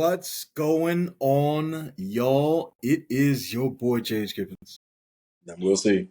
What's going on, y'all? It is your boy, James Gibbons. Then we'll see.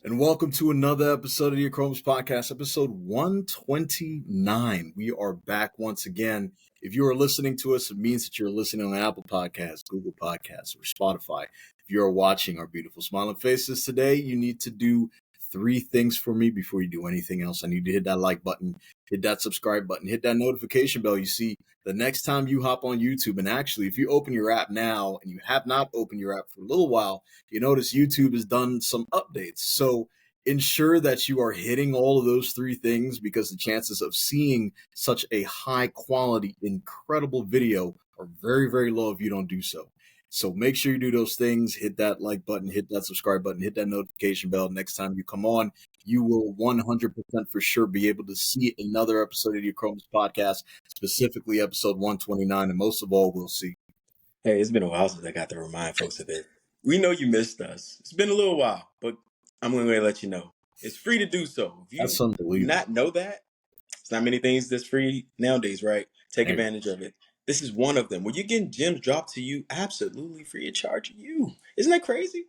And welcome to another episode of the Chromes Podcast, episode 129. We are back once again. If you are listening to us, it means that you're listening on Apple Podcasts, Google Podcasts, or Spotify. If you're watching our beautiful smiling faces today, you need to do three things for me before you do anything else. I need to hit that like button, hit that subscribe button, hit that notification bell. You see, the next time you hop on YouTube, and actually, if you open your app now and you have not opened your app for a little while, you notice YouTube has done some updates. So ensure that you are hitting all of those three things because the chances of seeing such a high quality, incredible video are very, very low if you don't do so. So make sure you do those things, hit that like button, hit that subscribe button, hit that notification bell. Next time you come on, you will 100% for sure be able to see another episode of your Chromes Podcast, specifically episode 129. And most of all, we'll see. Hey, it's been a while since I got to remind folks of it. We know you missed us. It's been a little while, but I'm going to let you know. It's free to do so. If That's you unbelievable. do not know that, it's not many things that's free nowadays, right? Take advantage of it. This is one of them. When you're getting gems dropped to you, absolutely free of charge to you. Isn't that crazy?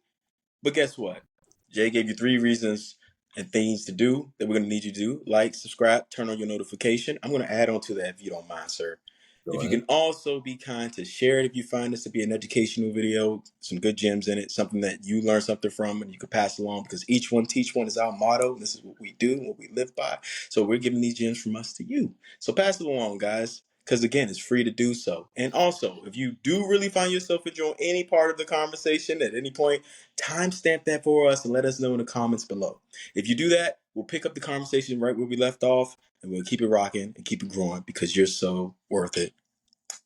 But guess what? Jay gave you 3 reasons and things to do that we're going to need you to do. Like, subscribe, turn on your notification. I'm going to add on to that if you don't mind, sir. Go If you ahead. can also be kind to share it if you find this to be an educational video, some good gems in it, something that you learn something from and you can pass along, because each one teach one is our motto. This is what we do, what we live by. So we're giving these gems from us to you. So pass it along, guys, because again, it's free to do so. And also, if you do really find yourself enjoying any part of the conversation at any point, timestamp that for us and let us know in the comments below. If you do that, we'll pick up the conversation right where we left off, and we'll keep it rocking and keep it growing because you're so worth it.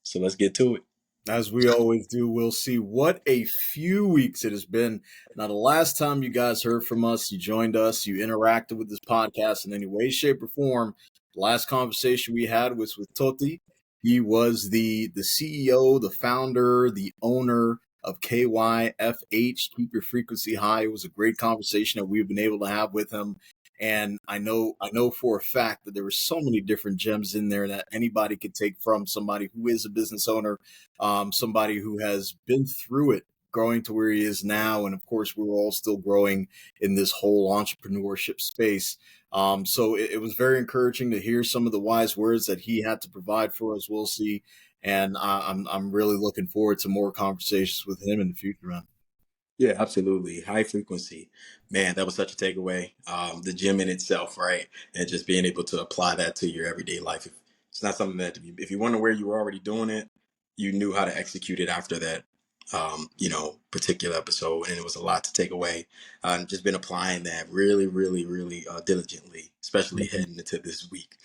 So let's get to it. As we always do, we'll see. What a few weeks it has been. Now, the last time you guys heard from us, you joined us, you interacted with this podcast in any way, shape, or form. The last conversation we had was with Totti. He was the CEO, the founder, the owner of KYFH, Keep Your Frequency High. It was a great conversation that we've been able to have with him. And I know for a fact that there were so many different gems in there that anybody could take from somebody who is a business owner, somebody who has been through it, growing to where he is now. And of course, we're all still growing in this whole entrepreneurship space. So it was very encouraging to hear some of the wise words that he had to provide for us. We'll see. And I'm really looking forward to more conversations with him in the future, man. Yeah, absolutely. High frequency. Man, that was such a takeaway. The gym in itself, right? And just being able to apply that to your everyday life. It's not something that if you wonder where you were already doing it, you knew how to execute it after that, particular episode. And it was a lot to take away. Just been applying that really, really, really diligently, especially heading into this week.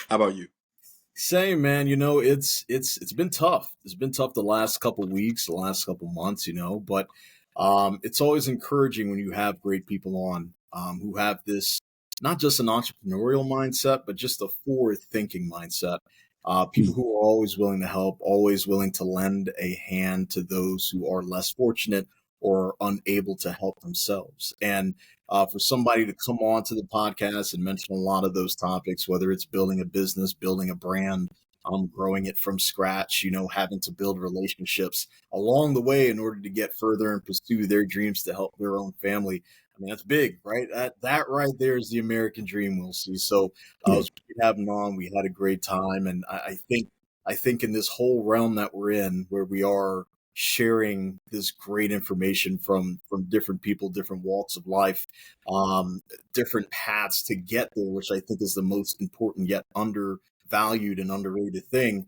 How about you? Same, man. It's been tough. It's been tough the last couple of weeks, the last couple of months, but it's always encouraging when you have great people on who have this, not just an entrepreneurial mindset, but just a forward-thinking mindset. People who are always willing to help, always willing to lend a hand to those who are less fortunate or unable to help themselves. And for somebody to come on to the podcast and mention a lot of those topics, whether it's building a business, building a brand, growing it from scratch, having to build relationships along the way in order to get further and pursue their dreams to help their own family. I mean, that's big, right? That right there is the American dream, we'll see. So it was great having him on. We had a great time. And I think in this whole realm that we're in, where we are sharing this great information from different people, different walks of life, different paths to get there, which I think is the most important yet undervalued and underrated thing.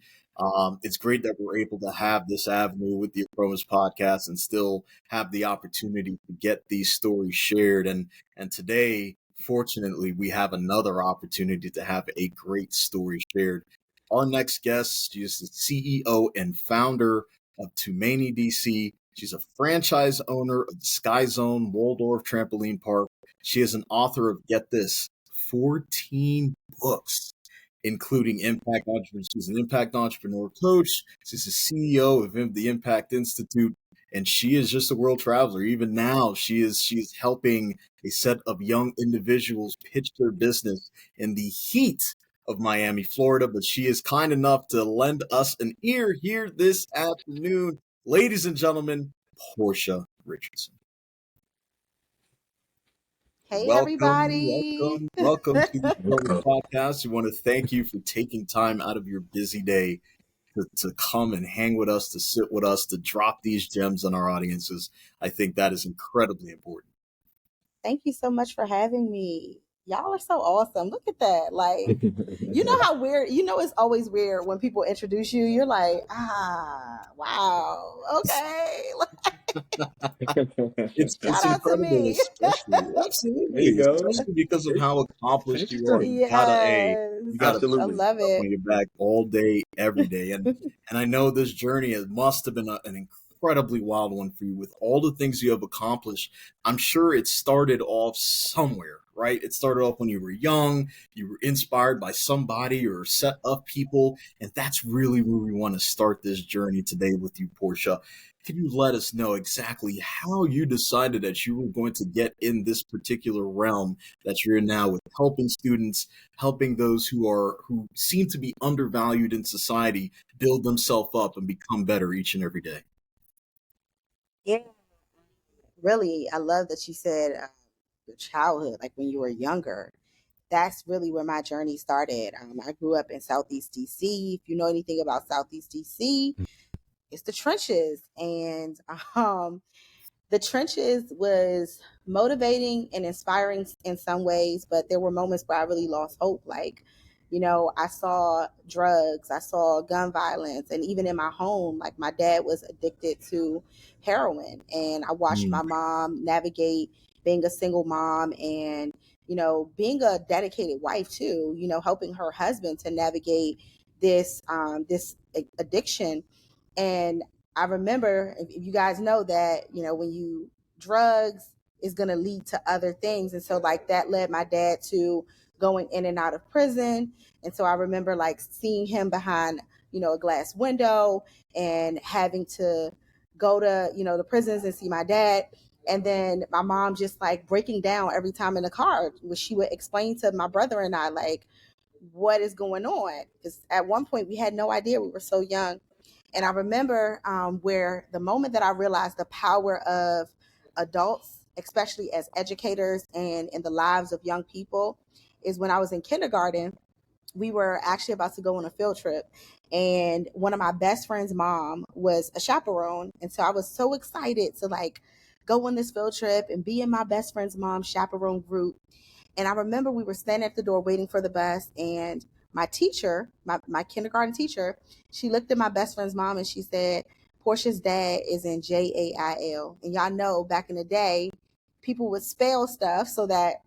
It's great that we're able to have this avenue with the Chromes Podcast and still have the opportunity to get these stories shared. And today, fortunately, we have another opportunity to have a great story shared. Our next guest, she is the CEO and founder of Tumaini, DC. She's a franchise owner of the Sky Zone Waldorf Trampoline Park. She is an author of, get this, 14 books, including Impact Entrepreneur. She's an Impact Entrepreneur coach. She's the CEO of the Impact Institute, and she is just a world traveler. Even now, she is helping a set of young individuals pitch their business in the heat of Miami, Florida, but she is kind enough to lend us an ear here this afternoon. Ladies and gentlemen, Portia Richardson. Hey, Welcome, everybody. welcome to the Accelerator Welcome. Podcast. We want to thank you for taking time out of your busy day to come and hang with us, to sit with us, to drop these gems on our audiences. I think that is incredibly important. Thank you so much for having me. Y'all are so awesome. Look at that. Like, you know how weird, it's always weird when people introduce you. You're like, wow, okay. It's Shout out to incredible, me. especially There you absolutely, go. especially because of how accomplished you are. Interesting. You Yes, gotta I pat Absolutely. love yourself it. on your back all day, every day. And I know this journey, it must have been an incredibly wild one for you with all the things you have accomplished. I'm sure it started off somewhere, right? It started off when you were young, you were inspired by somebody or a set of people, and that's really where we want to start this journey today with you, Portia. Can you let us know exactly how you decided that you were going to get in this particular realm that you're in now with helping students, helping those who seem to be undervalued in society build themselves up and become better each and every day? Yeah, really. I love that you said your childhood, like when you were younger. That's really where my journey started. I grew up in Southeast DC. If you know anything about Southeast DC, it's the trenches. And um, the trenches was motivating and inspiring in some ways, but there were moments where I really lost hope. Like, I saw drugs, I saw gun violence, and even in my home, like my dad was addicted to heroin, and I watched Mm, my mom navigate being a single mom and being a dedicated wife too. Helping her husband to navigate this addiction. And I remember, if you guys know that, when you drugs is going to lead to other things. And so, like, that led my dad to going in and out of prison. And so I remember, like, seeing him behind, a glass window and having to go to, the prisons and see my dad. And then my mom just like breaking down every time in the car, where she would explain to my brother and I, like, what is going on. Because at one point we had no idea, we were so young. And I remember where the moment that I realized the power of adults, especially as educators and in the lives of young people, is when I was in kindergarten. We were actually about to go on a field trip, and one of my best friend's mom was a chaperone. And so I was so excited to like go on this field trip and be in my best friend's mom's chaperone group. And I remember we were standing at the door waiting for the bus, and my teacher, my kindergarten teacher, she looked at my best friend's mom and she said, Portia's dad is in JAIL. And y'all know back in the day, people would spell stuff so that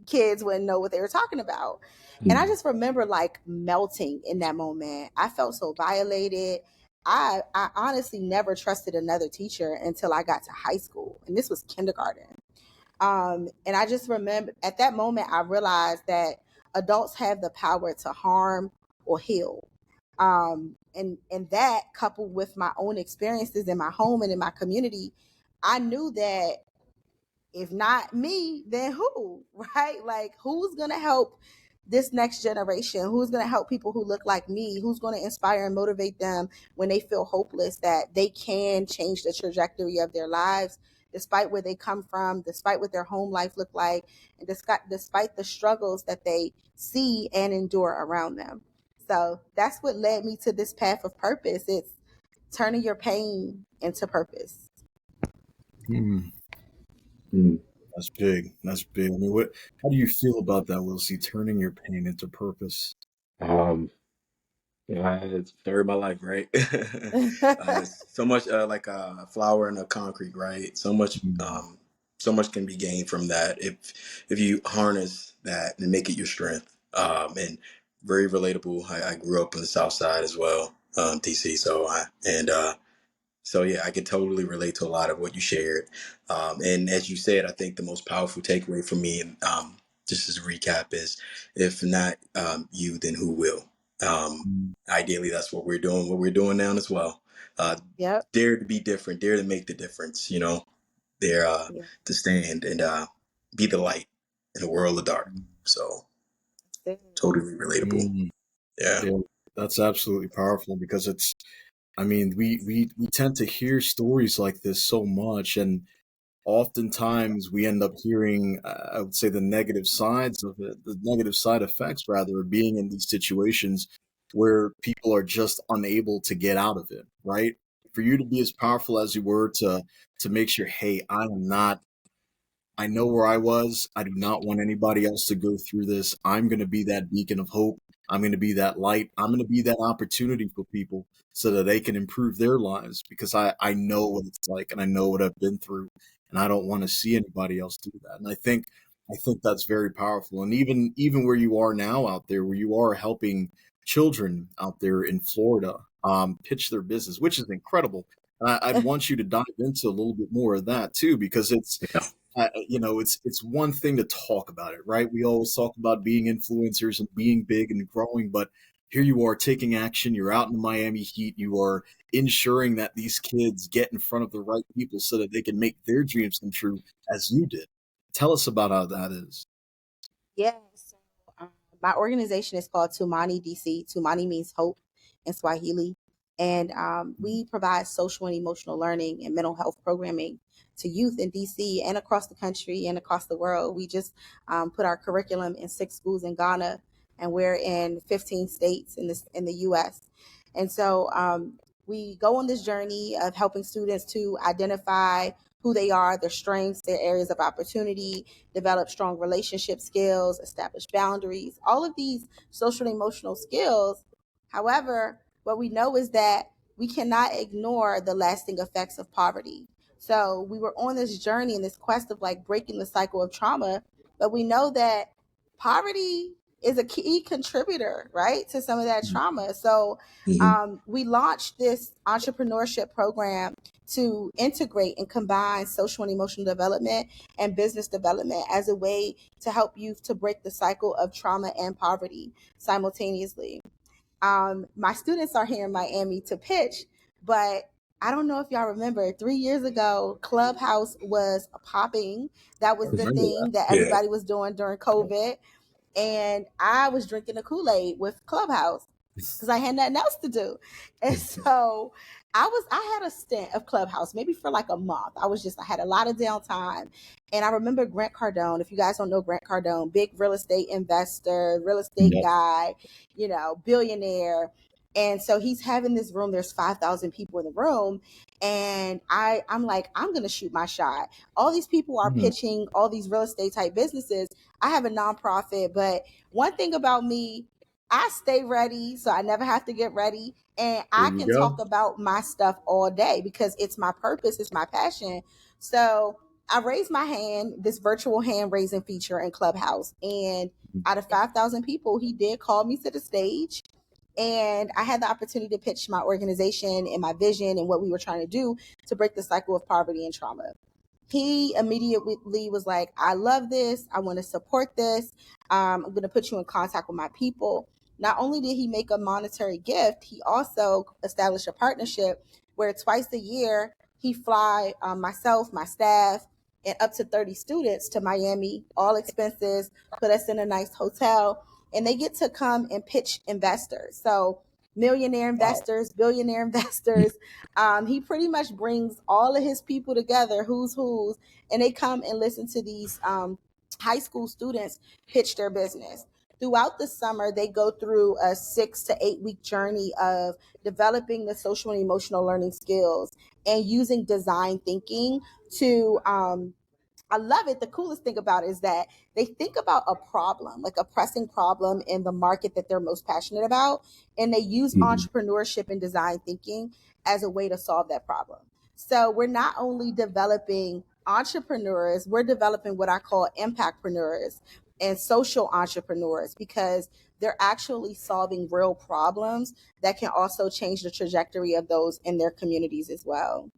kids wouldn't know what they were talking about. And I just remember like melting in that moment. I felt so violated. I honestly never trusted another teacher until I got to high school. And this was kindergarten. And I just remember at that moment, I realized that adults have the power to harm or heal. And that coupled with my own experiences in my home and in my community, I knew that if not me, then who, right? Like, who's going to help this next generation? Who's going to help people who look like me? Who's going to inspire and motivate them when they feel hopeless, that they can change the trajectory of their lives despite where they come from, despite what their home life looked like, and despite the struggles that they see and endure around them. So that's what led me to this path of purpose. It's turning your pain into purpose. mm, Mm. that's big. That's big. I mean, how do you feel about that, Wilsie? Turning your pain into purpose. Um, it's the story of my life, right? So much like a flower in a concrete, right? Mm, So much can be gained from that if you harness that and make it your strength. And very relatable. I grew up on the South Side as well, DC. So yeah, I can totally relate to a lot of what you shared. And as you said, I think the most powerful takeaway for me, just as a recap, is if not you, then who will? mm, Ideally, that's what we're doing. What we're doing now as well. Uh, Yep. dare to be different. Dare to make the difference. Dare Yeah. to stand and be the light in a world of dark. mm, So That's it. totally relatable. Yeah. Yeah, that's absolutely powerful because it's, I mean, we tend to hear stories like this so much, and oftentimes we end up hearing, I would say, the negative sides of it, the negative side effects, rather, of being in these situations where people are just unable to get out of it, right? For you to be as powerful as you were to make sure, hey, I am not, I know where I was. I do not want anybody else to go through this. I'm going to be that beacon of hope. I'm going to be that light. I'm going to be that opportunity for people so that they can improve their lives because I know what it's like and I know what I've been through and I don't want to see anybody else do that. And I think that's very powerful. And even where you are now out there, where you are helping children out there in Florida pitch their business, which is incredible. I'd want you to dive into a little bit more of that too, because Yeah. it's one thing to talk about it, right? We always talk about being influencers and being big and growing, but here you are taking action. You're out in the Miami heat. You are ensuring that these kids get in front of the right people so that they can make their dreams come true, as you did. Tell us about how that is. Yeah. So my organization is called Tumaini DC. Tumani means hope in Swahili. And we provide social and emotional learning and mental health programming to youth in DC and across the country and across the world. We just put our curriculum in 6 schools in Ghana, and we're in 15 states in the US. And so we go on this journey of helping students to identify who they are, their strengths, their areas of opportunity, develop strong relationship skills, establish boundaries, all of these social and emotional skills. However, what we know is that we cannot ignore the lasting effects of poverty. So we were on this journey and this quest of like breaking the cycle of trauma, but we know that poverty is a key contributor, right, to some of that trauma. So Hmm. we launched this entrepreneurship program to integrate and combine social and emotional development and business development as a way to help youth to break the cycle of trauma and poverty simultaneously. My students are here in Miami to pitch, but I don't know if y'all remember 3 years ago, Clubhouse was popping. That I was the remember that. thing that Yeah. everybody was doing during COVID. And I was drinking the Kool-Aid with Clubhouse because I had nothing else to do. And so I had a stint of Clubhouse maybe for like a month. I had a lot of downtime. And I remember Grant Cardone. If you guys don't know Grant Cardone, big real estate investor, real estate Yeah. guy, billionaire. And so he's having this room. There's 5,000 people in the room. And I'm like, I'm going to shoot my shot. All these people are Mhm. pitching all these real estate type businesses. I have a nonprofit, but one thing about me, I stay ready, so I never have to get ready. And There I you can go. talk about my stuff all day because it's my purpose, it's my passion. So I raised my hand, this virtual hand raising feature in Clubhouse. And out of 5,000 people, he did call me to the stage. And I had the opportunity to pitch my organization and my vision and what we were trying to do to break the cycle of poverty and trauma. He immediately was like, I love this. I want to support this. I'm going to put you in contact with my people. Not only did he make a monetary gift, he also established a partnership where twice a year he fly myself, my staff, and up to 30 students to Miami, all expenses, put us in a nice hotel, and they get to come and pitch investors. So millionaire Wow. investors, billionaire investors, he pretty much brings all of his people together, who's, and they come and listen to these high school students pitch their business. Throughout the summer, they go through a 6 to 8 week journey of developing the social and emotional learning skills and using design thinking to I love it. The coolest thing about it is that they think about a problem, like a pressing problem in the market that they're most passionate about, and they use Hmm. entrepreneurship and design thinking as a way to solve that problem. So we're not only developing entrepreneurs, we're developing what I call impactpreneurs and social entrepreneurs because they're actually solving real problems that can also change the trajectory of those in their communities as well.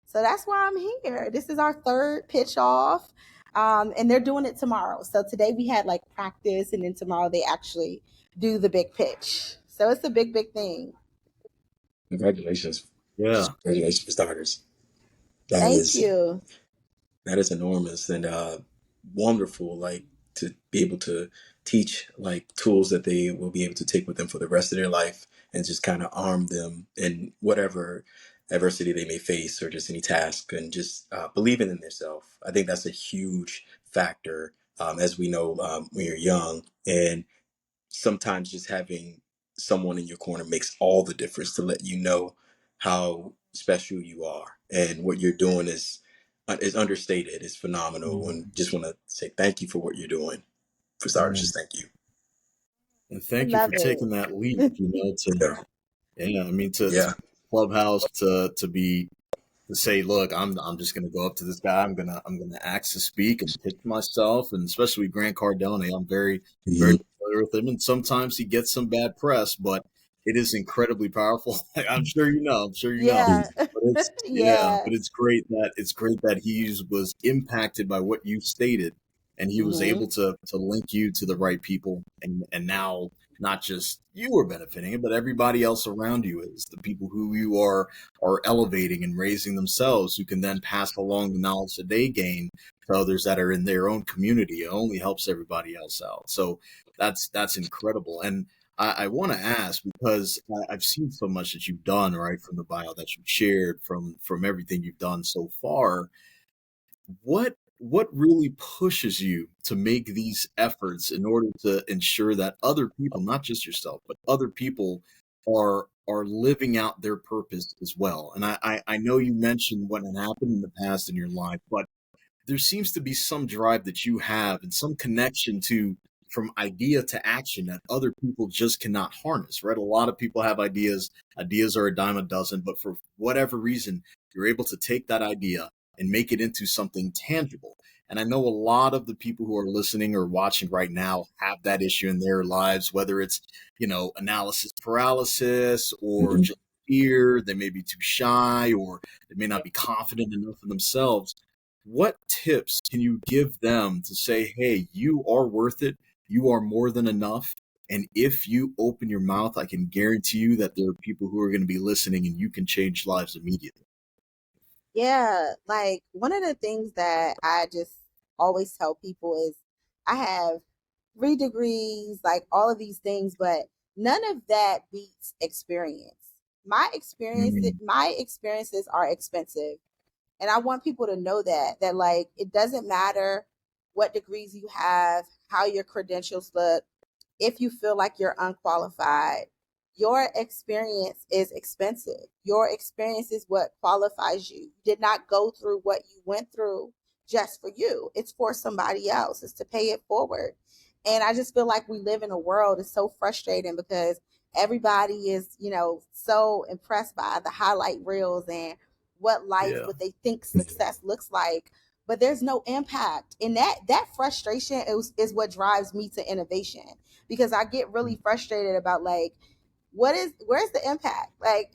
So that's why I'm here. This is our third pitch off, and they're doing it tomorrow. So today we had like practice, and then tomorrow they actually do the big pitch. So it's a big, big thing. Congratulations. Yeah. Congratulations for starters. That Thank is you. that is enormous and wonderful. Like to be able to teach like tools that they will be able to take with them for the rest of their life, and just kind of arm them in whatever adversity they may face or just any task, and just believing in themselves. I think that's a huge factor, as we know, when you're young. And sometimes just having someone in your corner makes all the difference to let you know how special you are, and what you're doing is understated, is phenomenal. And Mhm. just want to say thank you for what you're doing. For starters, Mhm. just thank you. And I thank you love for taking that leap, it. to Yeah, yeah, I mean to yeah. Clubhouse to be to say, look, I'm just gonna go up to this guy, I'm gonna ask to speak and pitch myself, and especially Grant Cardone, I'm very Mhm. familiar with him, and sometimes he gets some bad press, but it is incredibly powerful. I'm sure you know, I'm sure you know. Yeah. But it's yeah, Yeah. but it's great that he was impacted by what you stated, and he was Hmm. able to link you to the right people, and now not just you are benefiting it, but everybody else around you is the people who you are elevating and raising themselves, who can then pass along the knowledge that they gain to others that are in their own community. It only helps everybody else out. So that's incredible. And I want to ask, because I've seen so much that you've done, right, from the bio that you've shared, from everything you've done so far. What really pushes you to make these efforts in order to ensure that other people, not just yourself, but other people are living out their purpose as well? And I know you mentioned what had happened in the past in your life, but there seems to be some drive that you have and some connection to from idea to action that other people just cannot harness, right? A lot of people have ideas are a dime a dozen, but for whatever reason you're able to take that idea and make it into something tangible. And I know a lot of the people who are listening or watching right now have that issue in their lives, whether it's analysis paralysis or Mhm. just fear. They may be too shy, or they may not be confident enough in themselves. What tips can you give them to say, hey, you are worth it, you are more than enough, and if you open your mouth, I can guarantee you that there are people who are going to be listening, and you can change lives immediately? Yeah. Like one of the things that I just always tell people is I have 3 degrees, like all of these things, but none of that beats experience. Mm, My experiences are expensive. And I want people to know that like it doesn't matter what degrees you have, how your credentials look, if you feel like you're unqualified. Your experience is expensive. Your experience is what qualifies you. You did not go through what you went through just for you. It's for somebody else. It's to pay it forward. And I just feel like we live in a world that's so frustrating because everybody is, so impressed by the highlight reels and yeah. what they think success looks like, but there's no impact. And that frustration is what drives me to innovation, because I get really frustrated about like where's the impact, like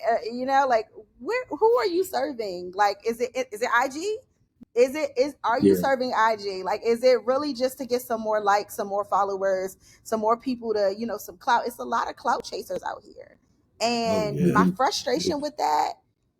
like who are you serving, like is it IG, is are you Yeah, serving IG, like is it really just to get some more likes, some more followers, some more people to some clout? It's a lot of clout chasers out here, Oh and yeah. my Mhm. frustration with that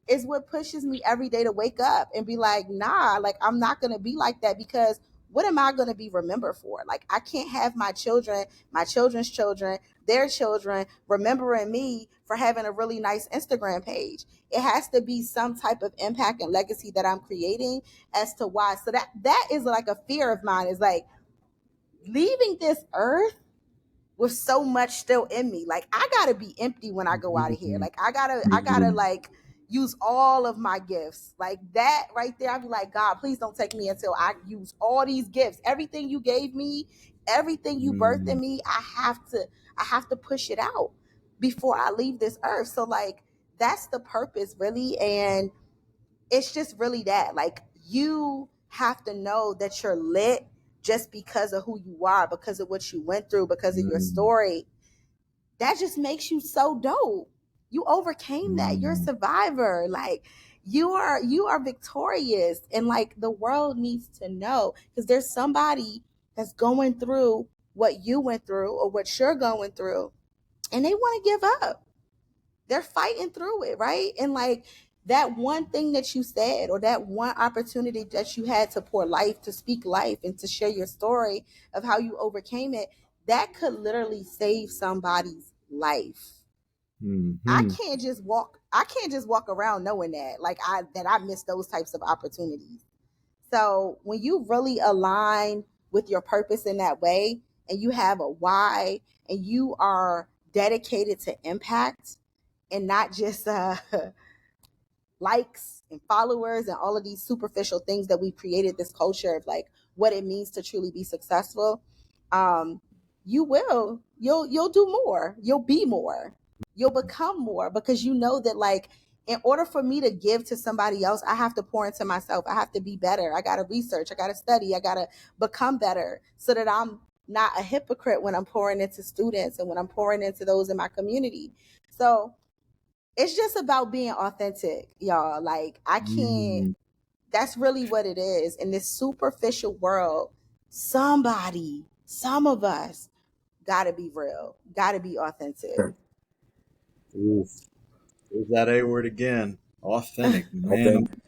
is what pushes me every day to wake up and be like, nah, like I'm not gonna be like that, because what am I going to be remembered for? Like, I can't have my children, my children's children, their children remembering me for having a really nice Instagram page. It has to be some type of impact and legacy that I'm creating as to why. So that is like a fear of mine, is like leaving this earth with so much still in me. Like I gotta be empty when I go out of here. Mhm. Like I gotta Mhm. like use all of my gifts. Like that right there, I'd be like, God, please don't take me until I use all these gifts. Everything you gave me, everything you birthed in Mm, me, I have to push it out before I leave this earth. So like that's the purpose really. And it's just really that. Like you have to know that you're lit just because of who you are, because of what you went through, because of your mm, story. That just makes you so dope. You overcame that. You're a mm, survivor. Like you are victorious, and like the world needs to know, because there's somebody that's going through what you went through or what you're going through, and they want to give up. They're fighting through it, right? And like that one thing that you said, or that one opportunity that you had to pour life, to speak life, and to share your story of how you overcame it, that could literally save somebody's life. Hmm. I can't just walk around knowing that, like, I missed those types of opportunities. So when you really align with your purpose in that way, and you have a why, and you are dedicated to impact, and not just likes and followers and all of these superficial things that we've created this culture of, like, what it means to truly be successful, um you'll do more, you'll be more, you'll become more, because you know that, like, in order for me to give to somebody else, I have to pour into myself. I have to be better. I got to research, I got to study, I got to become better, so that I'm not a hypocrite when I'm pouring into students and when I'm pouring into those in my community. So it's just about being authentic, y'all. Like, I can't, Mm. that's really what it is. In this superficial world, some of us gotta be real, gotta be authentic. Oof. There's that A word again. Authentic, man. Authentic.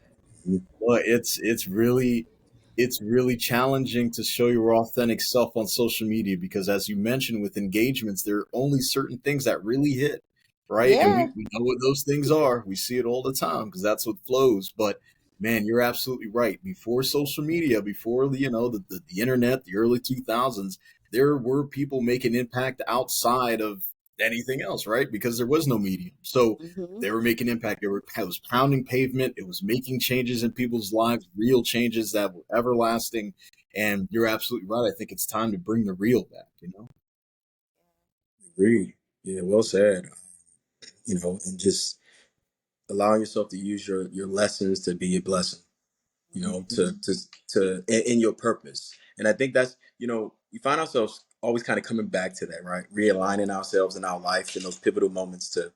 Well, it's really challenging to show your authentic self on social media because, as you mentioned, with engagements, there are only certain things that really hit, right? And Yeah. we know what those things are. We see it all the time because that's what flows. But man, you're absolutely right. Before social media, before the internet, the early 2000s, there were people making impact outside of anything else, right? Because there was no medium. So Hmm. they were making impact. It was pounding pavement. It was making changes in people's lives, real changes that were everlasting. And you're absolutely right. I think it's time to bring the real back, you know? Agreed. Yeah, well said. And just allowing yourself to use your lessons to be a blessing. Mhm. To in your purpose. And I think that's, you find ourselves always kind of coming back to that, right? Realigning ourselves in our life in those pivotal moments to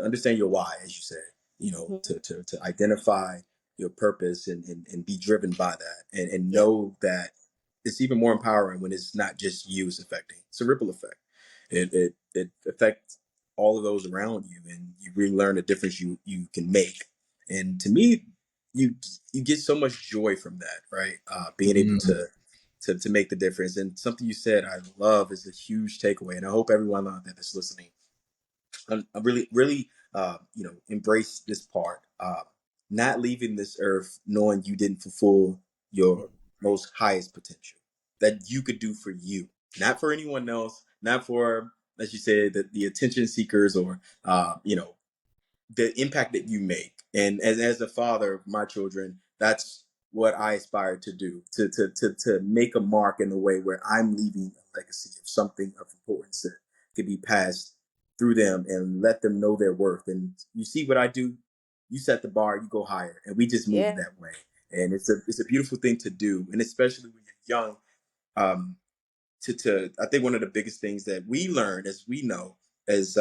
understand your why, as you said, Hmm. to identify your purpose and be driven by that, and Yeah. know that it's even more empowering when it's not just you it's affecting. It's a ripple effect. It affects all of those around you, and you really learn the difference you can make. And to me, you you get so much joy from that, right? Being able Mm. to make the difference. And something you said I love is a huge takeaway, and I hope everyone out there that's listening, I really, really, embrace this part. Not leaving this earth knowing you didn't fulfill your most highest potential that you could do for you, not for anyone else, not for, as you said, the attention seekers, or the impact that you make. And as a father of my children, that's what I aspire to do, to make a mark in a way where I'm leaving a legacy of something of importance that could be passed through them, and let them know their worth. And you see what I do, you set the bar, you go higher, and we just move Yeah. that way. And it's a beautiful thing to do, and especially when you're young. Um, to I think one of the biggest things that we learn, as we know, as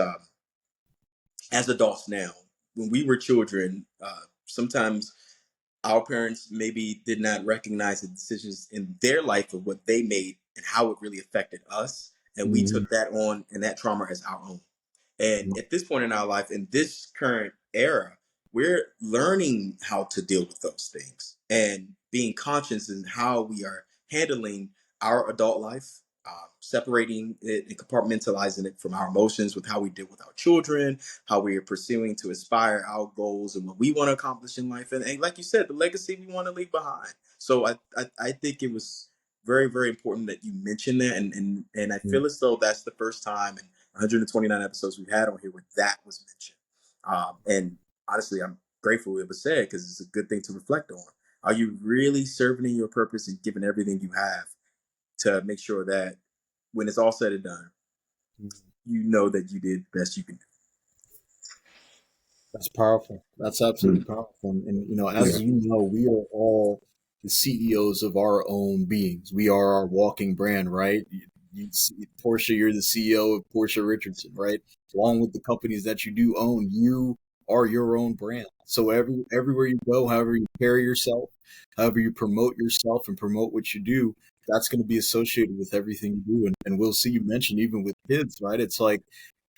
adults now, when we were children, sometimes our parents maybe did not recognize the decisions in their life of what they made and how it really affected us. And we Mhm. took that on and that trauma as our own. And at this point in our life, in this current era, we're learning how to deal with those things and being conscious in how we are handling our adult life, separating it and compartmentalizing it from our emotions with how we deal with our children, how we are pursuing to aspire our goals and what we want to accomplish in life. And like you said, the legacy we want to leave behind. So I think it was very, very important that you mentioned that. And I feel as though that's the first time in 129 episodes we've had on here where that was mentioned. And honestly, I'm grateful it was said, because it's a good thing to reflect on. Are you really serving in your purpose and giving everything you have to make sure that when it's all said and done, you know that you did the best you can That's powerful. That's do? absolutely powerful. And Yeah. as you know, we are all the CEOs of our own beings. We are our walking brand, right? Portia, you're the CEO of Portia Richardson, right? Along with the companies that you do own, you are your own brand. So everywhere you go, however you carry yourself, however you promote yourself and promote what you do, that's going to be associated with everything you do. And we'll see you mentioned even with kids, right? It's like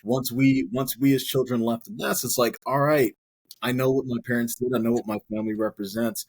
once we as children left the nest, it's like, all right, I know what my parents did. I know what my family represents.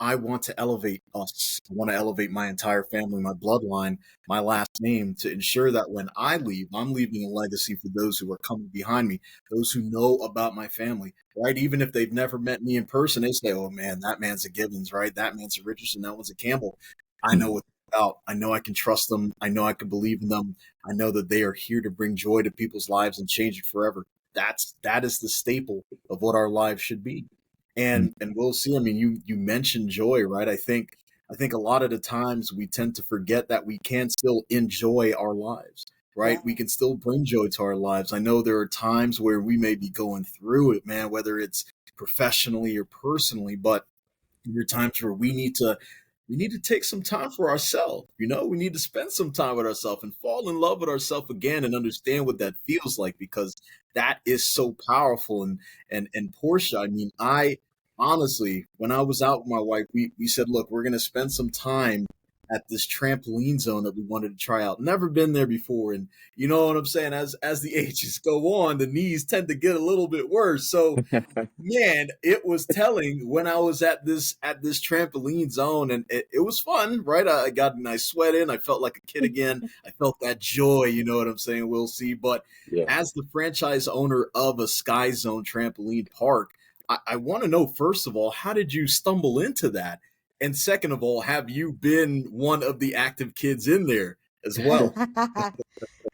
I want to elevate us. I want to elevate my entire family, my bloodline, my last name to ensure that when I leave, I'm leaving a legacy for those who are coming behind me, those who know about my family, right? Even if they've never met me in person, they say, oh man, that man's a Gibbons, right? That man's a Richardson, that one's a Campbell. I know what they're about. I know I can trust them. I know I can believe in them. I know that they are here to bring joy to people's lives and change it forever. That is the staple of what our lives should be. And we'll see. I mean, you mentioned joy, right? I think a lot of the times we tend to forget that we can still enjoy our lives, right? Yeah. We can still bring joy to our lives. I know there are times where we may be going through it, man, whether it's professionally or personally, but there are times where we need to take some time for ourselves. We need to spend some time with ourselves and fall in love with ourselves again and understand what that feels like, because that is so powerful. And Portia, I mean, I honestly, when I was out with my wife, we said, look, we're gonna spend some time at this trampoline zone that we wanted to try out. Never been there before. And you know what I'm saying? As the ages go on, the knees tend to get a little bit worse. So man, it was telling when I was at this trampoline zone, and it was fun, right? I got a nice sweat in. I felt like a kid again. I felt that joy, you know what I'm saying? We'll see. But Yeah. as the franchise owner of a Sky Zone Trampoline Park, I want to know, first of all, how did you stumble into that? And second of all, have you been one of the active kids in there as well?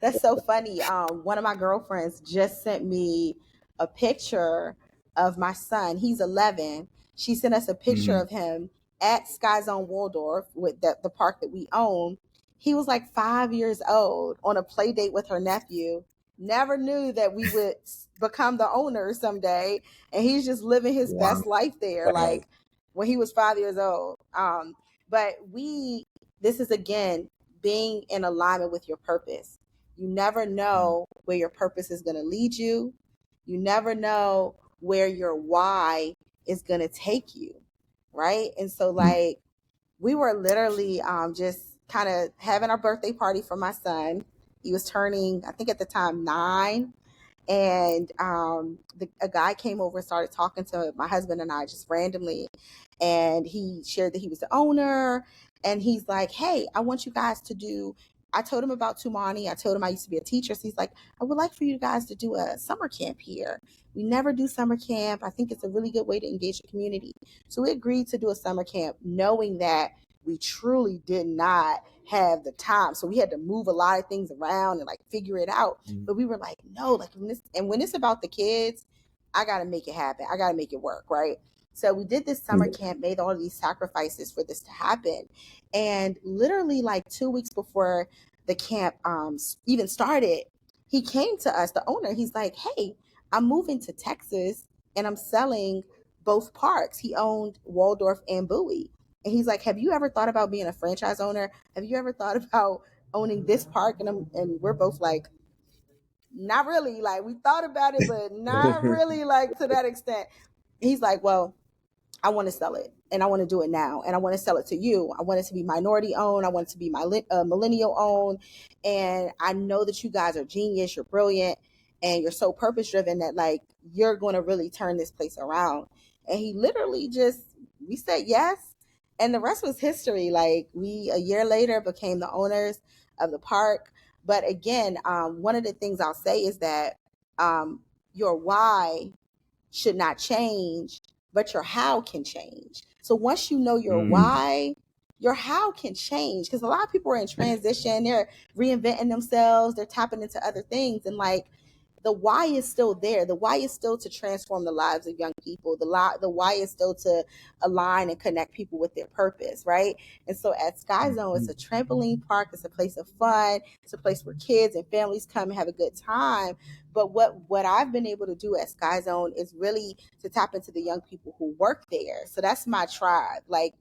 That's so funny. One of my girlfriends just sent me a picture of my son. He's 11. She sent us a picture Hmm. of him at Sky Zone Waldorf with the park that we own. He was like 5 years old on a play date with her nephew. Never knew that we would become the owner someday. And he's just living his Wow. best life there, Wow. like when he was 5 years old. But this is again being in alignment with your purpose. You never know where your purpose is going to lead you. You never know where your why is going to take you. Right. And so, like, we were literally just kind of having our birthday party for my son. He was turning, I think at the time, 9. And a guy came over and started talking to my husband and I just randomly. And he shared that he was the owner. And he's like, hey, I want you guys to do. I told him about Tumaini. I told him I used to be a teacher. So he's like, I would like for you guys to do a summer camp here. We never do summer camp. I think it's a really good way to engage the community. So we agreed to do a summer camp, knowing that we truly did not have the time. So we had to move a lot of things around and like figure it out. But we were like, no, like when it's about the kids, I gotta make it happen. I gotta make it work, right? So we did this summer camp, made all of these sacrifices for this to happen. And literally like 2 weeks before the camp even started, he came to us, the owner. He's like, hey, I'm moving to Texas and I'm selling both parks. He owned Waldorf and Bowie. And he's like, have you ever thought about being a franchise owner? Have you ever thought about owning this park? And we're both like, not really. Like, we thought about it, but not really like to that extent. He's like, well, I want to sell it and I want to do it now. And I want to sell it to you. I want it to be minority owned. I want it to be millennial owned. And I know that you guys are genius. You're brilliant and you're so purpose driven that like you're going to really turn this place around. And he literally just, we said yes. And the rest was history. Like we, a year later, became the owners of the park. But again, one of the things I'll say is that your why should not change, but your how can change. So once you know your Mm. why, your how can change. Because a lot of people are in transition, they're reinventing themselves, they're tapping into other things. And like the why is still there. The why is still to transform the lives of young people. The why is still to align and connect people with their purpose, right? And so at Sky Zone, it's a trampoline park. It's a place of fun. It's a place where kids and families come and have a good time. But what I've been able to do at Sky Zone is really to tap into the young people who work there. So that's my tribe. Like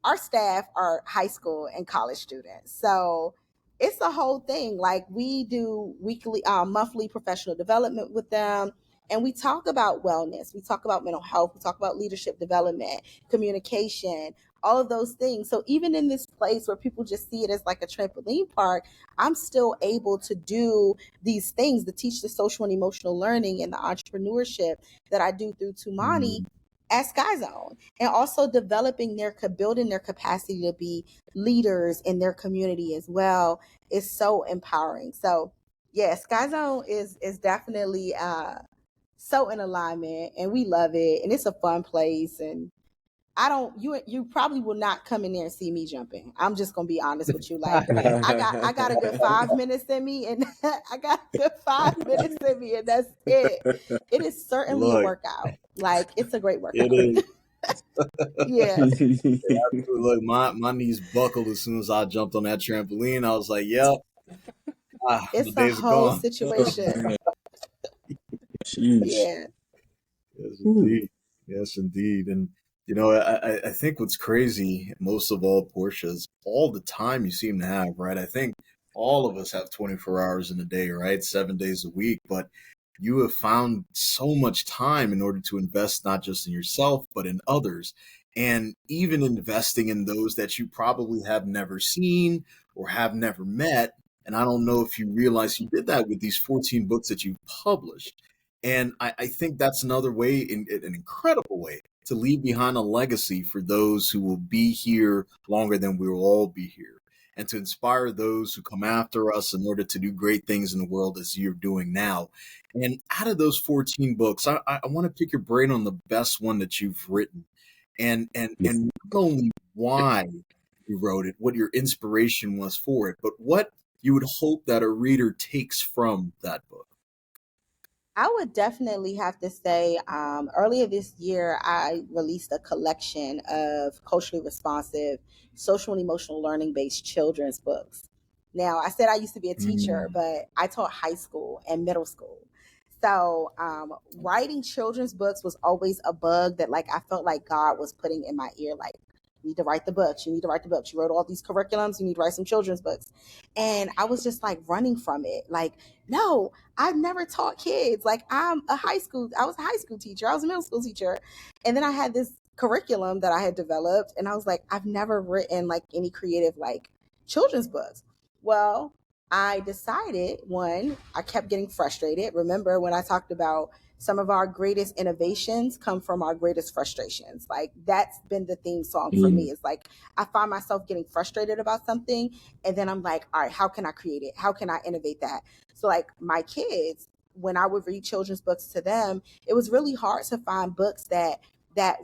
our staff are high school and college students. So it's the whole thing. Like we do weekly, monthly professional development with them. And we talk about wellness. We talk about mental health. We talk about leadership development, communication, all of those things. So even in this place where people just see it as like a trampoline park, I'm still able to do these things to teach the social and emotional learning and the entrepreneurship that I do through Tumaini Mm. at Sky Zone, and also building their capacity to be leaders in their community as well is so empowering. So yeah, Sky Zone is definitely so in alignment, and we love it, and it's a fun place. And I don't you probably will not come in there and see me jumping. I'm just gonna be honest with you. Like I got a good 5 minutes in me, and I got a good 5 minutes in me, and that's it. It is certainly a Look, workout. Like it's a great it workout. is. Yeah. Look, my knees buckled as soon as I jumped on that trampoline. I was like, "Yep, the It's a days are whole gone." Oh situation. man, sheesh. Yeah. Yes, Whew. indeed. Yes, indeed. And I think what's crazy, most of all, Portia, is all the time you seem to have, right? I think all of us have 24 hours in a day, right? 7 days a week, but you have found so much time in order to invest not just in yourself, but in others, and even investing in those that you probably have never seen or have never met. And I don't know if you realize you did that with these 14 books that you've published. And I think that's another way, an incredible way, to leave behind a legacy for those who will be here longer than we will all be here, and to inspire those who come after us in order to do great things in the world as you're doing now. And out of those 14 books, I want to pick your brain on the best one that you've written, and not only why you wrote it, what your inspiration was for it, but what you would hope that a reader takes from that book. I would definitely have to say, earlier this year, I released a collection of culturally responsive, social and emotional learning based children's books. Now, I said I used to be a teacher, Mm. but I taught high school and middle school. So, writing children's books was always a bug that, like, I felt like God was putting in my ear, like, you need to write the books. You need to write the books. You wrote all these curriculums. You need to write some children's books. And I was just like running from it. Like, no, I've never taught kids. Like I was a high school teacher. I was a middle school teacher. And then I had this curriculum that I had developed, and I was like, I've never written like any creative like children's books. Well, I decided, one, I kept getting frustrated. Remember when I talked about some of our greatest innovations come from our greatest frustrations? Like that's been the theme song for me. Mm. It's like I find myself getting frustrated about something, and then I'm like, all right, how can I create it? How can I innovate that? So like my kids, when I would read children's books to them, it was really hard to find books that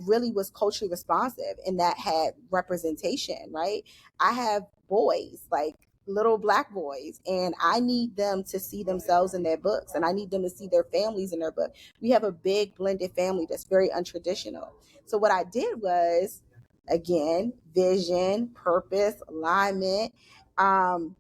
really was culturally responsive and that had representation, right? I have boys, like little black boys, and I need them to see themselves in their books, and I need them to see their families in their book. We have a big blended family that's very untraditional. So what I did was, again, vision, purpose, alignment. Um,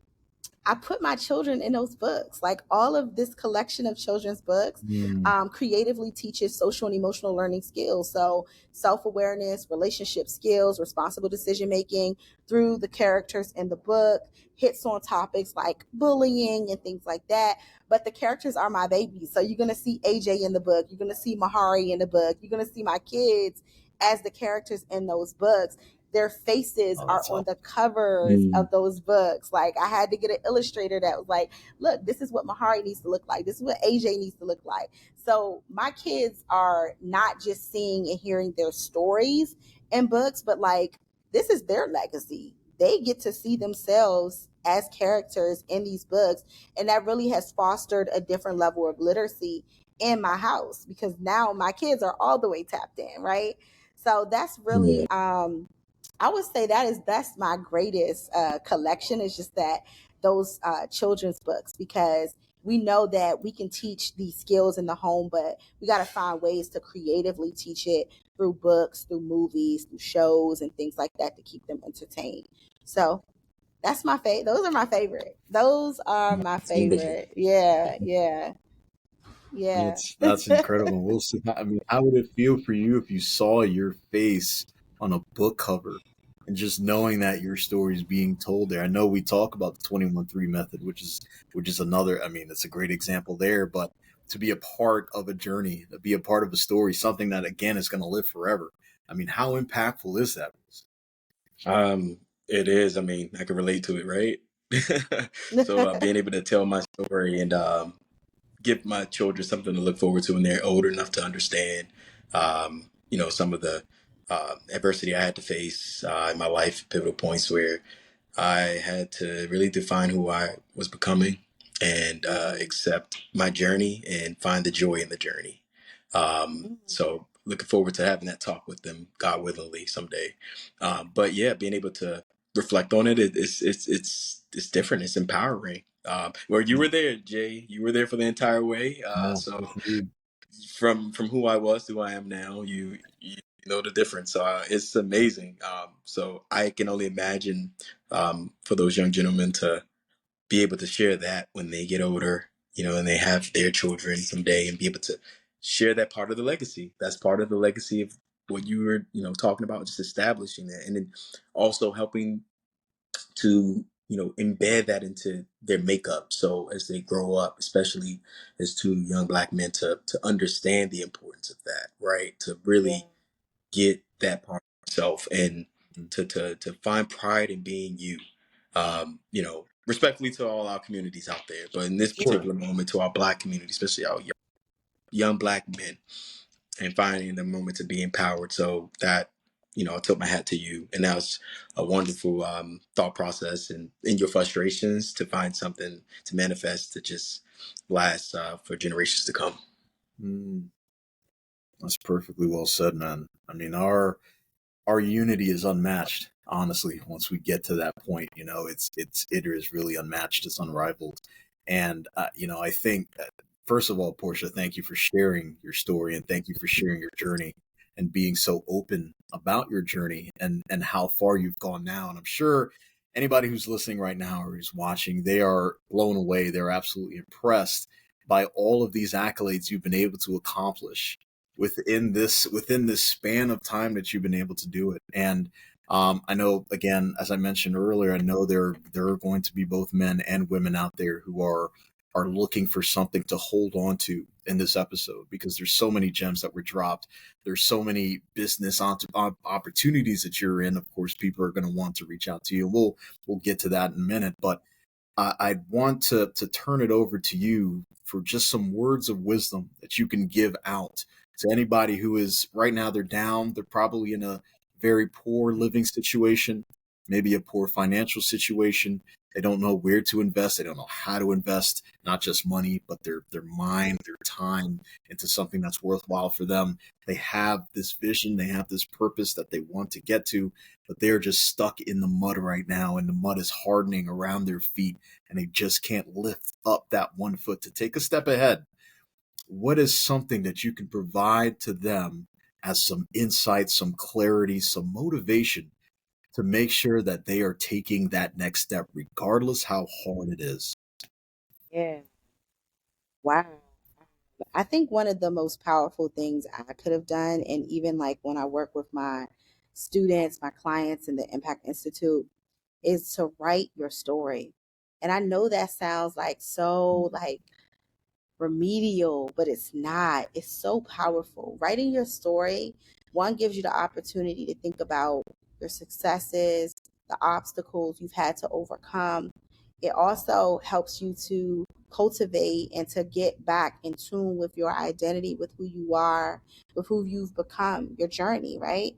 I put my children in those books. Like all of this collection of children's books Mm. creatively teaches social and emotional learning skills. So, self awareness, relationship skills, responsible decision making through the characters in the book, hits on topics like bullying and things like that. But the characters are my babies. So, you're going to see AJ in the book, you're going to see Mahari in the book, you're going to see my kids as the characters in those books. Their faces Oh, are that's on all. the covers Mm. of those books. Like I had to get an illustrator that was like, look, this is what Mahari needs to look like. This is what AJ needs to look like. So my kids are not just seeing and hearing their stories in books, but like this is their legacy. They get to see themselves as characters in these books. And that really has fostered a different level of literacy in my house because now my kids are all the way tapped in, right? So that's Yeah. really I would say that's my greatest collection is just that those children's books because we know that we can teach these skills in the home, but we got to find ways to creatively teach it through books, through movies, through shows, and things like that to keep them entertained. So that's my favorite. Those are my favorite. Those are my It's wonderful. favorite. Yeah, yeah, yeah. That's incredible. We'll see. I mean, how would it feel for you if you saw your face on a book cover and just knowing that your story is being told there? I know we talk about the 21-3 method, which is another. I mean, it's a great example there. But to be a part of a journey, to be a part of a story, something that again is going to live forever. I mean, how impactful is that? It is. I mean, I can relate to it, right? So being able to tell my story and give my children something to look forward to when they're old enough to understand, some of the adversity I had to face in my life, pivotal points where I had to really define who I was becoming and accept my journey and find the joy in the journey. So looking forward to having that talk with them, God willingly, someday. But yeah, being able to reflect on it, it's different. It's empowering. Well, you were there, Jay. You were there for the entire way. Yeah, So yes, indeed. from who I was to who I am now, you know the difference. So it's amazing. So I can only imagine for those young gentlemen to be able to share that when they get older, and they have their children someday, and be able to share that part of the legacy. That's part of the legacy of what you were, talking about, just establishing that, and then also helping to embed that into their makeup, so as they grow up, especially as two young Black men, to understand the importance of that, right, to Yeah. really get that part of yourself, and Mm. to find pride in being you, respectfully to all our communities out there, but in this Sure. particular moment to our Black community, especially our young Black men, and finding the moment to be empowered. So that, I took my hat to you, and that was a wonderful thought process, and in your frustrations to find something to manifest to just last for generations to come. Mm, that's perfectly well said, man. I mean, our unity is unmatched. Honestly, once we get to that point, it is really unmatched. It's unrivaled, and I think first of all, Portia, thank you for sharing your story and thank you for sharing your journey and being so open about your journey and how far you've gone now. And I'm sure anybody who's listening right now or who's watching, they are blown away. They're absolutely impressed by all of these accolades you've been able to accomplish within this span of time that you've been able to do it. And I know, again, as I mentioned earlier, I know there are going to be both men and women out there who are looking for something to hold on to in this episode, because there's so many gems that were dropped. There's so many business opportunities that you're in. Of course, people are going to want to reach out to you. We'll get to that in a minute, but I want to turn it over to you for just some words of wisdom that you can give out to anybody who is right now, they're down. They're probably in a very poor living situation, maybe a poor financial situation. They don't know where to invest. They don't know how to invest, not just money, but their mind, their time into something that's worthwhile for them. They have this vision, they have this purpose that they want to get to, but they're just stuck in the mud right now, and the mud is hardening around their feet, and they just can't lift up that one foot to take a step ahead. What is something that you can provide to them as some insight, some clarity, some motivation to make sure that they are taking that next step, regardless how hard it is? Yeah. Wow. I think one of the most powerful things I could have done, and even like when I work with my students, my clients in the Impact Institute, is to write your story. And I know that sounds like so like remedial, but it's not. It's so powerful. Writing your story, one, gives you the opportunity to think about your successes, the obstacles you've had to overcome. It also helps you to cultivate and to get back in tune with your identity, with who you are, with who you've become, your journey, right?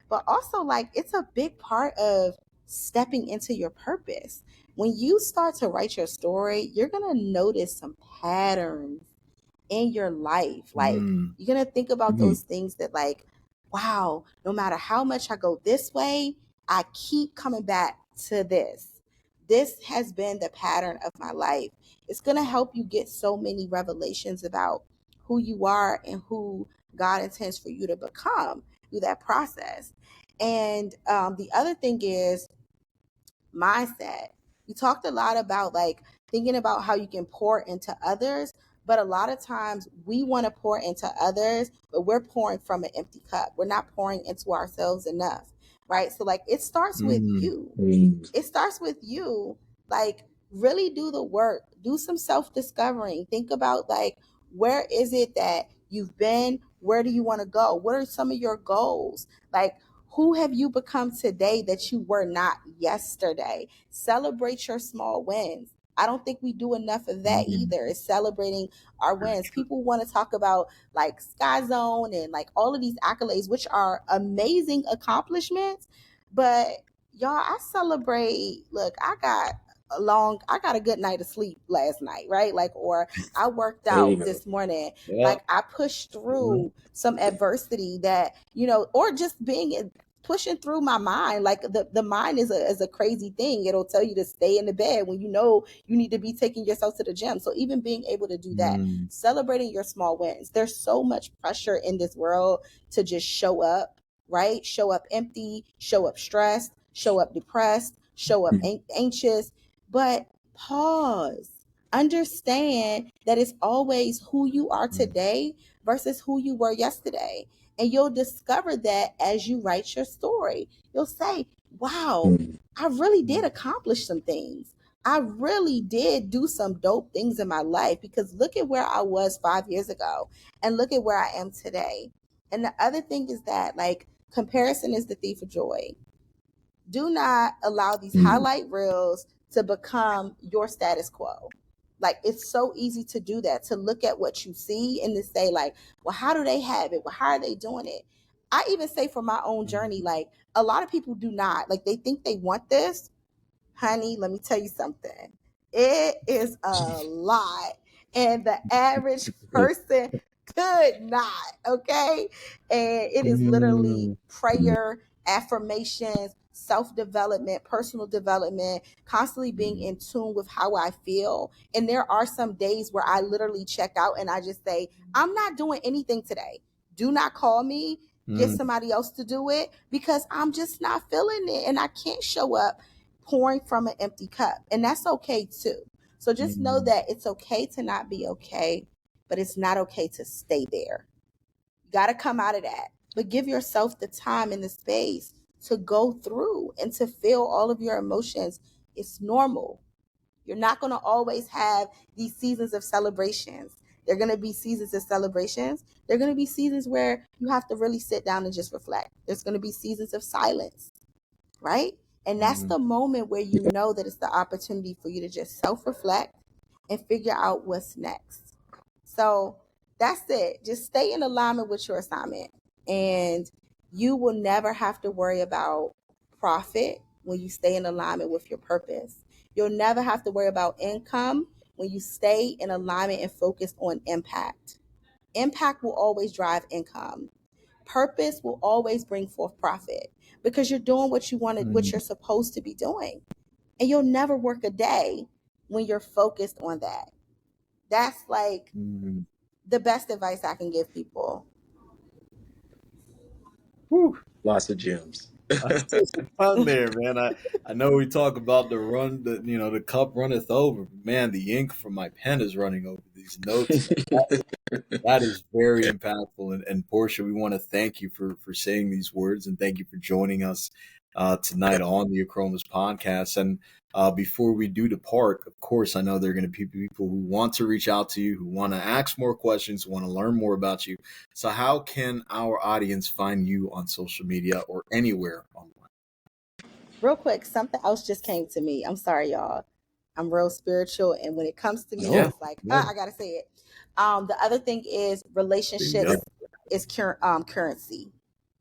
But also, like, it's a big part of stepping into your purpose. When you start to write your story, you're going to notice some patterns in your life. Like, Mm, you're going to think about Mhm. those things that, like, wow, no matter how much I go this way, I keep coming back to this. This has been the pattern of my life. It's going to help you get so many revelations about who you are and who God intends for you to become through that process. And the other thing is mindset. We talked a lot about like thinking about how you can pour into others, but a lot of times we want to pour into others, but we're pouring from an empty cup. We're not pouring into ourselves enough, right? So like it starts with mm, you. Mm. It starts with you. Like, really do the work, do some self discovering. Think about like, where is it that you've been? Where do you want to go? What are some of your goals? Like, Who have you become today that you were not yesterday? Celebrate your small wins. I don't think we do enough of that Mm, either. Is celebrating our very wins. true. People want to talk about like Sky Zone and like all of these accolades, which are amazing accomplishments. But y'all, I celebrate. Look, I got a good night of sleep last night, right? Like, or I worked There you out go. this morning. Yeah. Like, I pushed Mhm. through some adversity that, or just pushing through my mind. Like the mind is a crazy thing. It'll tell you to stay in the bed when you know you need to be taking yourself to the gym. So even being able to do that, Mm, celebrating your small wins. There's so much pressure in this world to just show up, right? Show up empty, show up stressed, show up depressed, show up anxious. But pause. Understand that it's always who you are mm, today versus who you were yesterday. And you'll discover that as you write your story. You'll say, wow, Mm. I really did mm, accomplish some things. I really did do some dope things in my life, because look at where I was 5 years ago and look at where I am today. And the other thing is that, like, comparison is the thief of joy. Do not allow these Mm. highlight reels to become your status quo. Like, it's so easy to do that, to look at what you see and to say, like, well, how do they have it? Well, how are they doing it? I even say for my own journey, mm, like, a lot of people do not. Like, they think they want this. Honey, let me tell you something. It is a lot. And the average person could not, okay? And it is literally mm, prayer, affirmations, self development, personal development, constantly being mm, in tune with how I feel. And there are some days where I literally check out and I just say, I'm not doing anything today. Do not call me. Get mm, somebody else to do it, because I'm just not feeling it and I can't show up pouring from an empty cup. And that's okay too. So just know mm, that it's okay to not be okay, but it's not okay to stay there. You got to come out of that. But give yourself the time and the space to go through and to feel all of your emotions. It's normal. You're not going to always have these seasons of celebrations. They're going to be seasons of celebrations. They're going to be seasons where you have to really sit down and just reflect. There's going to be seasons of silence, right? And that's mm, the moment where you know that it's the opportunity for you to just self reflect and figure out what's next. So that's it. Just stay in alignment with your assignment, and you will never have to worry about profit when you stay in alignment with your purpose. You'll never have to worry about income when you stay in alignment and focus on impact. Impact will always drive income. Purpose will always bring forth profit, because you're doing what you wanted, what mm, you're supposed to be doing. And you'll never work a day when you're focused on that. That's like mm. the best advice I can give people. Whew. Lots of gems. I took some fun there, man. I know we talk about the run, the cup runneth over. But man, the ink from my pen is running over these notes, man. That is very impactful. And Portia, we want to thank you for saying these words, and thank you for joining us tonight on the Acromas podcast. And before we do depart, of course, I know there are going to be people who want to reach out to you, who want to ask more questions, who want to learn more about you. So, how can our audience find you on social media or anywhere online? Real quick, something else just came to me. I'm sorry, y'all. I'm real spiritual, and when it comes to me, No, Yeah. it's like, no, I gotta say it. The other thing is bingo. relationships is currency.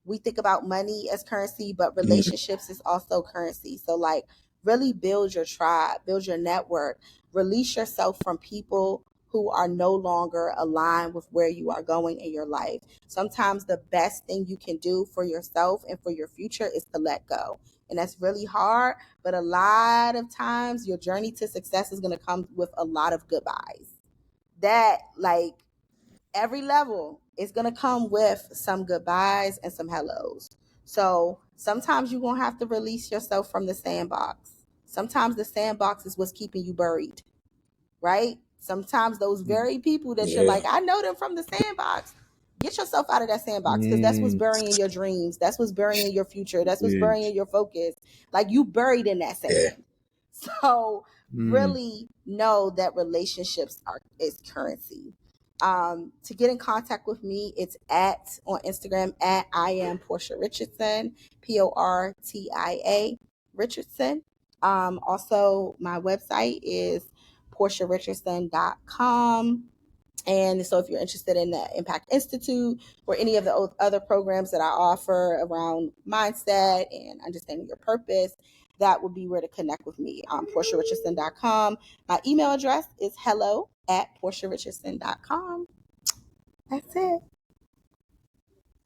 We think about money as currency, but Mm. relationships is also currency. So, like, really build your tribe, build your network, release yourself from people who are no longer aligned with where you are going in your life. Sometimes the best thing you can do for yourself and for your future is to let go. And that's really hard, but a lot of times your journey to success is going to come with a lot of goodbyes. That, like, every level is going to come with some goodbyes and some hellos. So sometimes you're going to have to release yourself from the sandbox. Sometimes the sandbox is what's keeping you buried, right? Sometimes those very people that you're Yeah. like, I know them from the sandbox. Get yourself out of that sandbox, because that's what's Mm, burying your dreams. That's what's burying your future. That's what's big. burying your focus. Like, you buried in that Yeah. sand. So Mm, really know that relationships are is currency. To get in contact with me, it's on Instagram at I am Portia Richardson, Portia Richardson. Also, my website is portiarichardson.com. And so if you're interested in the Impact Institute or any of the other programs that I offer around mindset and understanding your purpose, that would be where to connect with me. PortiaRichardson.com. My email address is hello@PortiaRichardson.com. That's it.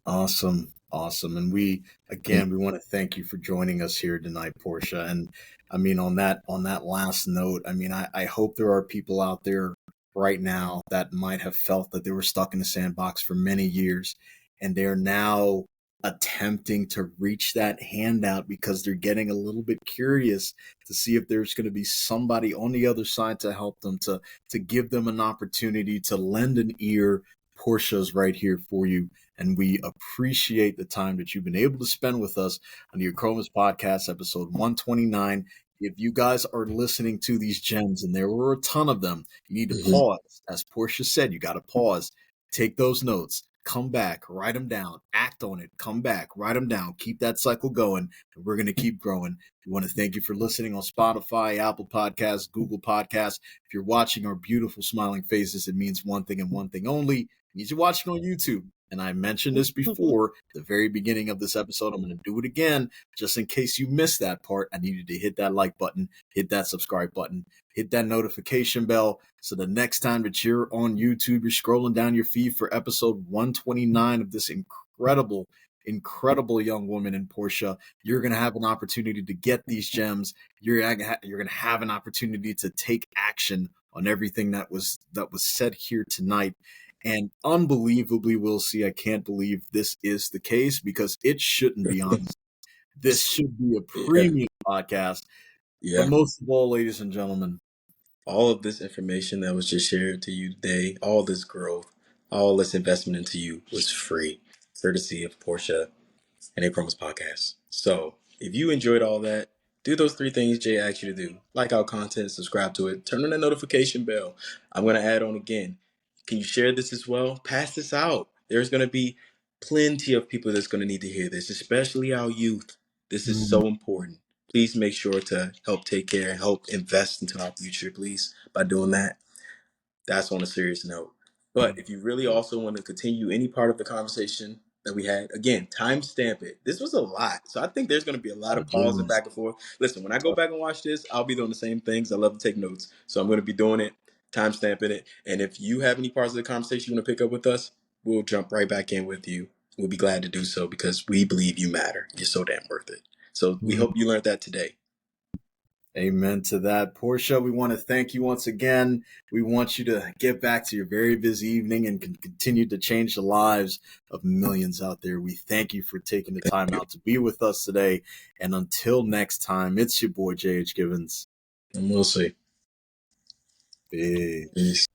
Awesome. Awesome. And we want to thank you for joining us here tonight, Portia. And I mean, on that last note, I mean, I hope there are people out there right now that might have felt that they were stuck in a sandbox for many years and they're now attempting to reach that hand out because they're getting a little bit curious to see if there's going to be somebody on the other side to help them, to give them an opportunity, to lend an ear. Portia's right here for you. And we appreciate the time that you've been able to spend with us on the Chromas Podcast, episode 129. If you guys are listening to these gems, and there were a ton of them, you need to pause. As Portia said, you got to pause, take those notes, come back, write them down, act on it, come back, write them down, keep that cycle going, and we're going to keep growing. We want to thank you for listening on Spotify, Apple Podcasts, Google Podcasts. If you're watching our beautiful smiling faces, it means one thing and one thing only. It means you're watching on YouTube. And I mentioned this before, the very beginning of this episode. I'm going to do it again, just in case you missed that part. I need you to hit that like button, hit that subscribe button, hit that notification bell. So the next time that you're on YouTube, you're scrolling down your feed for episode 129 of this incredible young woman in Portia, you're going to have an opportunity to get these gems. You're going to have an opportunity to take action on everything that was said here tonight. And unbelievably, we'll see. I can't believe this is the case because it shouldn't be honest. This should be a premium podcast. Yeah. But most of all, ladies and gentlemen, all of this information that was just shared to you today, all this growth, all this investment into you was free, courtesy of Portia and A Promise Podcast. So if you enjoyed all that, do those 3 things Jay asked you to do. Like our content, subscribe to it, turn on the notification bell. I'm going to add on again. Can you share this as well? Pass this out. There's going to be plenty of people that's going to need to hear this, especially our youth. This is so important. Please make sure to help take care and help invest into our future, please, by doing that. That's on a serious note. But if you really also want to continue any part of the conversation that we had, again, timestamp it. This was a lot. So I think there's going to be a lot of pausing back and forth. Listen, when I go back and watch this, I'll be doing the same things. I love to take notes. So I'm going to be doing it, timestamping it. And if you have any parts of the conversation you want to pick up with us, we'll jump right back in with you. We'll be glad to do so because we believe you matter. You're so damn worth it. So we hope you learned that today. Amen to that. Portia, we want to thank you once again. We want you to get back to your very busy evening and continue to change the lives of millions out there. We thank you for taking the time out to be with us today. And until next time, it's your boy, J.H. Givens. And we'll see. Peace. Peace.